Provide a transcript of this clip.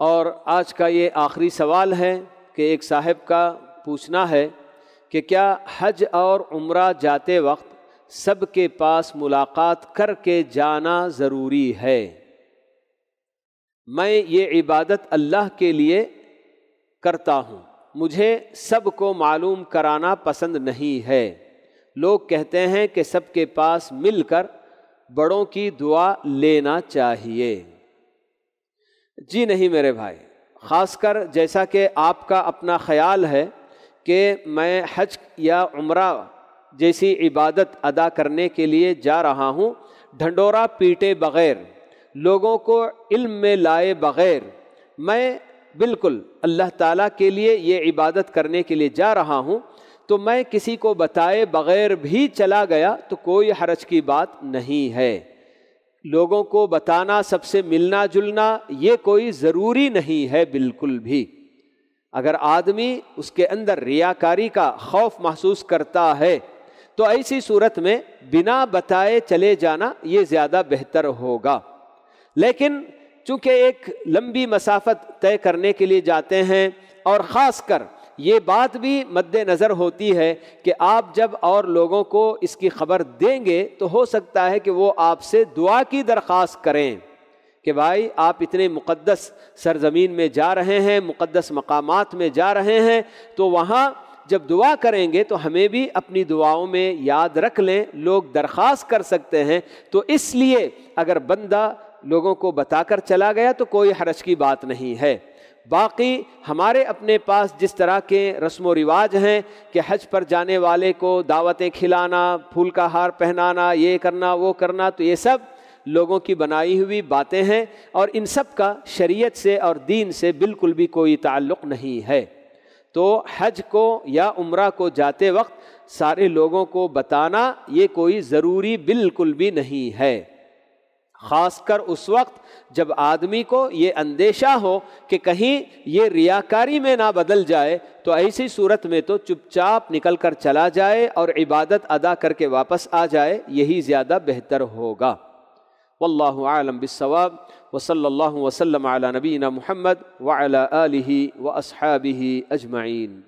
اور آج کا یہ آخری سوال ہے کہ ایک صاحب کا پوچھنا ہے کہ کیا حج اور عمرہ جاتے وقت سب کے پاس ملاقات کر کے جانا ضروری ہے؟ میں یہ عبادت اللہ کے لیے کرتا ہوں، مجھے سب کو معلوم کرانا پسند نہیں ہے۔ لوگ کہتے ہیں کہ سب کے پاس مل کر بڑوں کی دعا لینا چاہیے۔ جی نہیں میرے بھائی، خاص کر جیسا کہ آپ کا اپنا خیال ہے کہ میں حج یا عمرہ جیسی عبادت ادا کرنے کے لیے جا رہا ہوں، ڈھنڈورا پیٹے بغیر، لوگوں کو علم میں لائے بغیر، میں بالکل اللہ تعالیٰ کے لیے یہ عبادت کرنے کے لیے جا رہا ہوں، تو میں کسی کو بتائے بغیر بھی چلا گیا تو کوئی حرج کی بات نہیں ہے۔ لوگوں کو بتانا، سب سے ملنا جلنا، یہ کوئی ضروری نہیں ہے بالکل بھی۔ اگر آدمی اس کے اندر ریاکاری کا خوف محسوس کرتا ہے تو ایسی صورت میں بنا بتائے چلے جانا یہ زیادہ بہتر ہوگا۔ لیکن چونکہ ایک لمبی مسافت طے کرنے کے لیے جاتے ہیں، اور خاص کر یہ بات بھی مد نظر ہوتی ہے کہ آپ جب اور لوگوں کو اس کی خبر دیں گے تو ہو سکتا ہے کہ وہ آپ سے دعا کی درخواست کریں کہ بھائی آپ اتنے مقدس سرزمین میں جا رہے ہیں، مقدس مقامات میں جا رہے ہیں، تو وہاں جب دعا کریں گے تو ہمیں بھی اپنی دعاؤں میں یاد رکھ لیں۔ لوگ درخواست کر سکتے ہیں، تو اس لیے اگر بندہ لوگوں کو بتا کر چلا گیا تو کوئی حرج کی بات نہیں ہے۔ باقی ہمارے اپنے پاس جس طرح کے رسم و رواج ہیں کہ حج پر جانے والے کو دعوتیں کھلانا، پھول کا ہار پہنانا، یہ کرنا وہ کرنا، تو یہ سب لوگوں کی بنائی ہوئی باتیں ہیں، اور ان سب کا شریعت سے اور دین سے بالکل بھی کوئی تعلق نہیں ہے۔ تو حج کو یا عمرہ کو جاتے وقت سارے لوگوں کو بتانا یہ کوئی ضروری بالکل بھی نہیں ہے، خاص کر اس وقت جب آدمی کو یہ اندیشہ ہو کہ کہیں یہ ریاکاری میں نہ بدل جائے، تو ایسی صورت میں تو چپ چاپ نکل کر چلا جائے اور عبادت ادا کر کے واپس آ جائے، یہی زیادہ بہتر ہوگا۔ واللہ اعلم بالصواب، وصلی اللہ وسلم علی نبینا محمد وعلی آلہ واصحابہ اجمعین۔